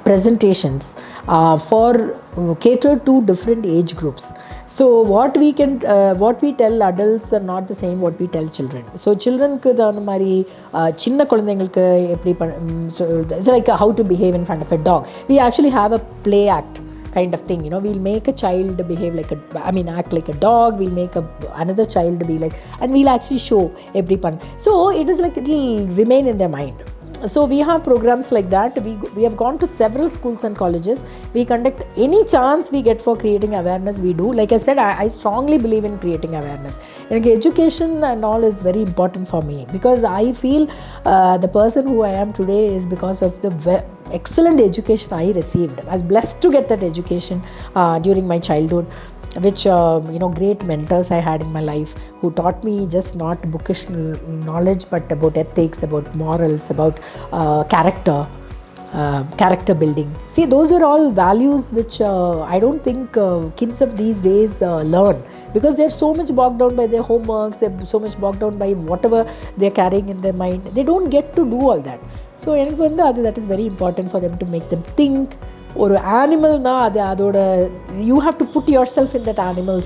presentations for catered to different age groups. So what we tell adults are not the same what we tell children. So children ku the mari chinna kulandengalukku eppadi so it's like how to behave in front of a dog. We actually have a play act kind of thing, we'll make a child behave act like a dog, we'll make another child be like, and we'll actually show every pun. So it is like it will remain in their mind. So we have programs like that. We have gone to several schools and colleges. We conduct any chance we get for creating awareness, we do. Like I said, I strongly believe in creating awareness. And education and all is very important for me, because I feel the person who I am today is because of the excellent education I received. I was blessed to get that education during my childhood, which great mentors I had in my life who taught me just not bookish knowledge, but about ethics, about morals, about character building. See, those are all values which I don't think kids of these days learn, because they're so much bogged down by their homeworks, they're so much bogged down by whatever they're carrying in their mind. They don't get to do all that. So that is very important for them, to make them think. Or animal na adoda, you have to put yourself in that animal.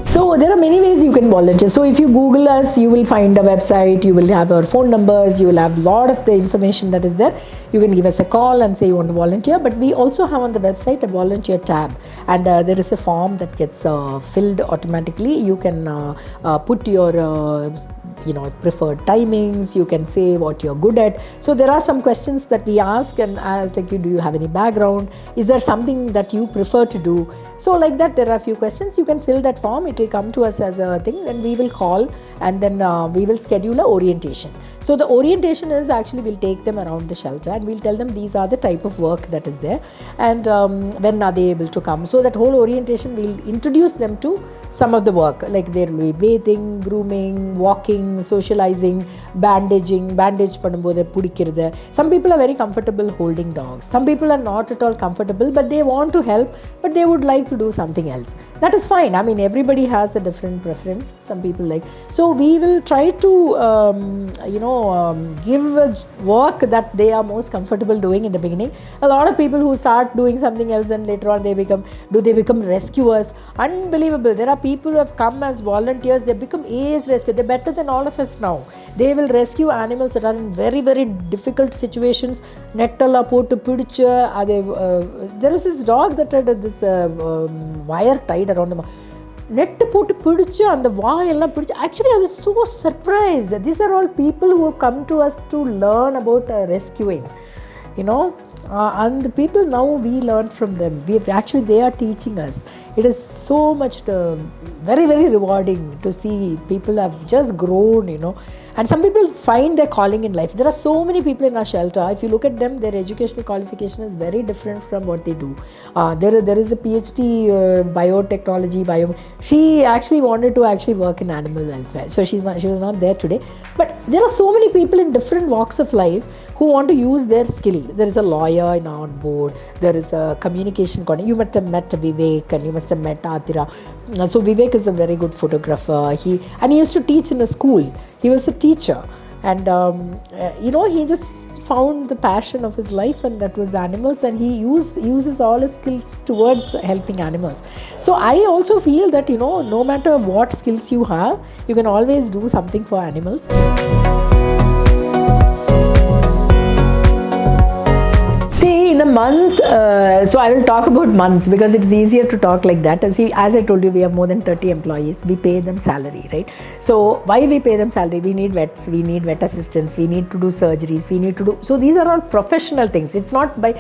So there are many ways you can volunteer. So if you Google us, you will find a website, you will have our phone numbers, you will have a lot of the information that is there. You can give us a call and say you want to volunteer. But we also have on the website a volunteer tab, and there is a form that gets filled automatically. You can put your preferred timings, you can say what you're good at. So there are some questions that we ask, and ask like, do you have any background? Is there something that you prefer to do? So like that, there are a few questions. You can fill that form, it will come to us as a thing, and we will call, and then we will schedule a orientation. So the orientation is actually, we'll take them around the shelter and we'll tell them these are the type of work that is there, and when are they able to come. So that whole orientation, we'll introduce them to some of the work, like there will be bathing, grooming, walking, socializing, bandage பண்ணும்போது பிடிக்கிறது. Some people are very comfortable holding dogs. Some people are not at all comfortable, but they want to help, but they would like to do something else. That is fine. I mean, everybody has a different preference. Some people like. So we will try to give a work that they are most comfortable doing in the beginning. A lot of people who start doing something else and later on they become rescuers. Unbelievable. There are people who have come as volunteers. They become ace rescuers. They're better than all of us now. They will rescue animals that are in very, very difficult situations. Nettala potu pidichu. There is this dog that had this wire tied around him. Net போட்டு பிடிச்சு அந்த வாயெல்லாம் பிடிச்சு. Actually, I was so surprised. These are all people who have come to us to learn about rescuing, and the people now, we learn from them. They are teaching us. It is so much very, very rewarding to see people have just grown, and some people find their calling in life. There are so many people in our shelter. If you look at them, their educational qualification is very different from what they do. There is a PhD biotechnology, she actually wanted to work in animal welfare. So she was not there today. But there are so many people in different walks of life who want to use their skill. There is a lawyer on board. There is a communication coordinator. You must have met Vivek, and you must have met Atira. So Vivek is a very good photographer. He used to teach in a school. He was a teacher, and he just found the passion of his life, and that was animals, and he uses all his skills towards helping animals. So I also feel that no matter what skills you have, you can always do something for animals. In a month, so I will talk about months because it's easier to talk like that. See, as I told you, we have more than 30 employees. We pay them salary, right? So why we pay them salary? We need vets, we need vet assistants, we need to do surgeries, we need to do. So these are all professional things. It's not by.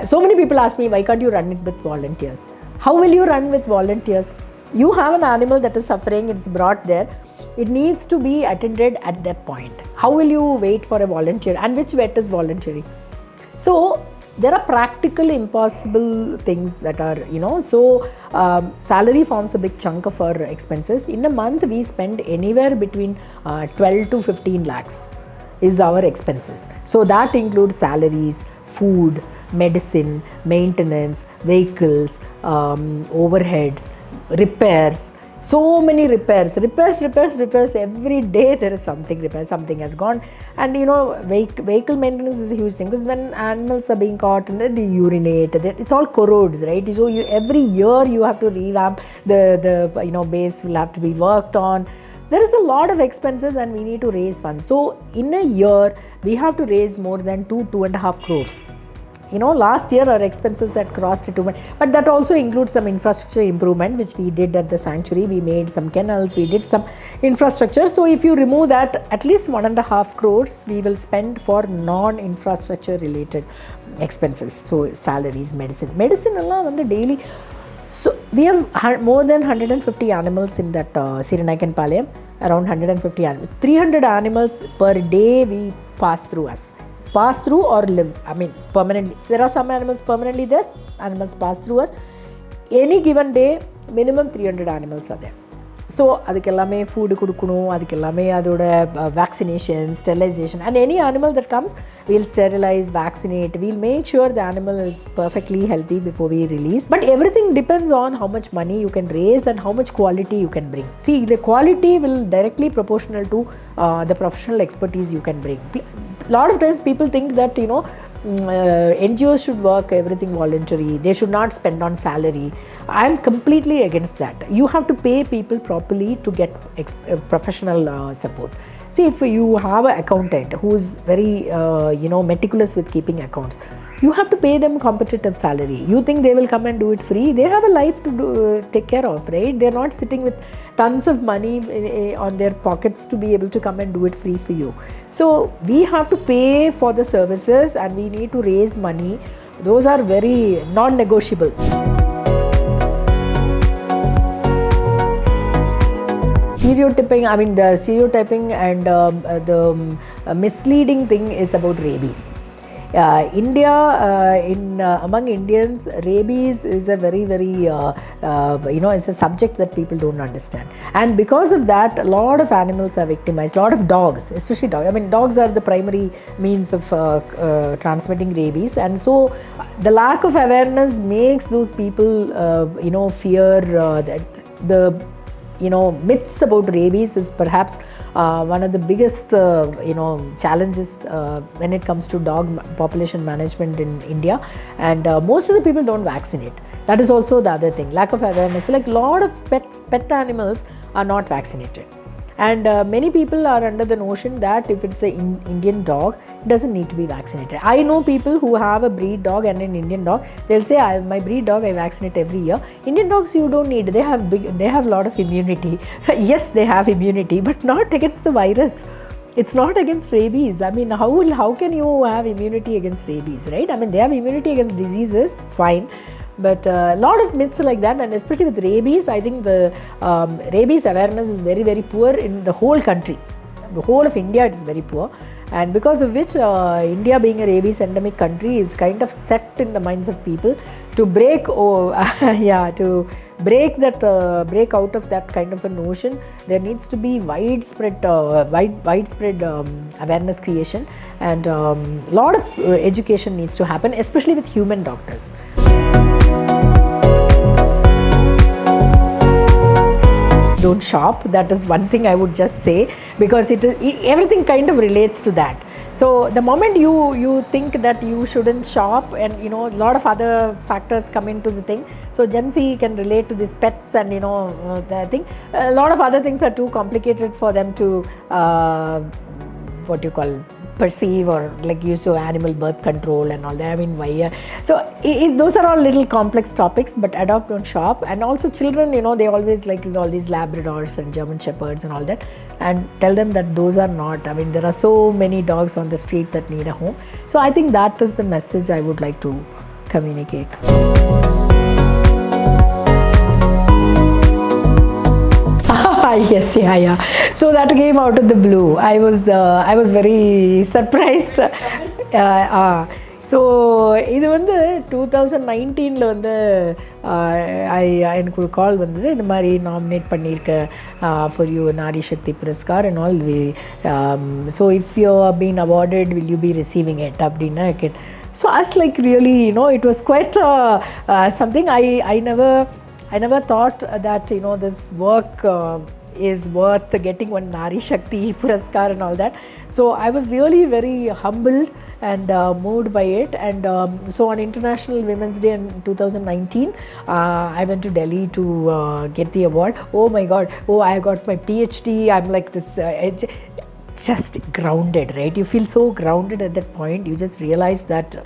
So many people ask me, why can't you run it with volunteers? How will you run with volunteers? You have an animal that is suffering, it's brought there. It needs to be attended at that point. How will you wait for a volunteer? And which vet is volunteering? So there are practical impossible things that are, salary forms a big chunk of our expenses. In a month, we spend anywhere between 12 to 15 lakhs is our expenses. So that includes salaries, food, medicine, maintenance, vehicles, overheads, repairs, So many repairs, every day there is something repair, something has gone. And vehicle maintenance is a huge thing, because when animals are being caught and they urinate, it's all corrodes, right? So every year you have to revamp the base will have to be worked on. There is a lot of expenses and we need to raise funds. So in a year we have to raise more than 2.5 crores. Last year our expenses had crossed it, but that also includes some infrastructure improvement which we did at the sanctuary. We made some kennels, we did some infrastructure. So if you remove that, at least 1.5 crores we will spend for non-infrastructure related expenses. So salaries, medicine alone the daily. So we have more than 150 animals in that Siranaikan Palayam, around 150 animals. 300 animals per day we pass through or live, permanently. There are some animals permanently there, animals pass through us. Any given day, minimum 300 animals are there. So, adukellame food kudukunu, adukellame adoda vaccination, sterilization, and any animal that comes, we'll sterilize, vaccinate, we'll make sure the animal is perfectly healthy before we release. But everything depends on how much money you can raise and how much quality you can bring. See, the quality will directly proportional to the professional expertise you can bring. A lot of times people think that NGOs should work everything voluntary, they should not spend on salary. I am completely against that. You have to pay people properly to get professional support. See, if you have an accountant who is very meticulous with keeping accounts, you have to pay them competitive salary. You think they will come and do it free? They have a life to take care of, right? They're not sitting with tons of money on their pockets to be able to come and do it free for you. So we have to pay for the services and we need to raise money. Those are very non-negotiable. The stereotyping and the misleading thing is about rabies. Among Indians, rabies is a very it's a subject that people don't understand, and because of that a lot of animals are victimized. A lot of dogs, especially dogs. Dogs are the primary means of transmitting rabies, and so the lack of awareness makes those people fear the myths about rabies is perhaps one of the biggest challenges when it comes to dog population management in India, and most of the people don't vaccinate. That is also the other thing, lack of awareness. Like a lot of pet animals are not vaccinated, and many people are under the notion that if it's an Indian dog, it doesn't need to be vaccinated. I know people who have a breed dog and an Indian dog. They'll say, my breed dog I vaccinate every year. Indian dogs you don't need. They have a lot of immunity. Yes, they have immunity, but not against the virus. It's not against rabies. How can you have immunity against rabies, right? They have immunity against diseases, fine. But a lot of myths like that, and especially with rabies, I think the rabies awareness is very poor in the whole country. The whole of India, it is very poor, and because of which India being a rabies endemic country is kind of set in the minds of people to break break out of that kind of a notion. There needs to be widespread awareness creation, and a lot of education needs to happen, especially with human doctors. Don't shop. That is one thing I would just say, because everything kind of relates to that. So the moment you think that you shouldn't shop, and a lot of other factors come into the thing. So Gen Z can relate to these pets, and the thing. A lot of other things are too complicated for them to perceive, or like use of animal birth control and all that. Why? So those are all little complex topics, but adopt, don't shop. And also children, they always like all these Labradors and German Shepherds and all that, and tell them that those are not. There are so many dogs on the street that need a home. So I think that is the message I would like to communicate. Yes, yeah. So that came out of the blue. I was very surprised. So இது 2019 எனக்கு ஒரு கால் வந்தது, இந்த மாதிரி nominate பண்ணியிருக்க for you Nari Shakti Puraskar and all. So if you are being awarded, will you be receiving it? அப்படின்னா So I was like, really, it was quite something. I never I never thought that this work is worth getting one Nari Shakti Puraskar and all that. So I was really very humbled and moved by it. And so on International Women's Day in 2019, I went to Delhi to get the award. Oh my God! Oh, I got my PhD. I'm like this. Just grounded, right? You feel so grounded at that point. You just realize that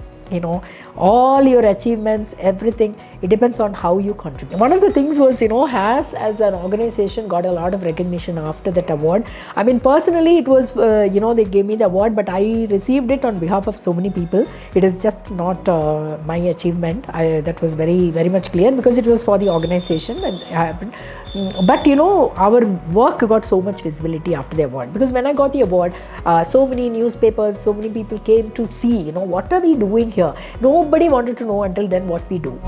all your achievements, everything, it depends on how you contribute. One of the things was, HAS as an organization got a lot of recognition after that award. I mean, personally, it was, they gave me the award, but I received it on behalf of so many people. It is just not my achievement. That was very, very much clear, because it was for the organization and happened. But our work got so much visibility after the award, because when I got the award, so many newspapers, so many people came to see, what are we doing here? Nobody wanted to know until then what we do.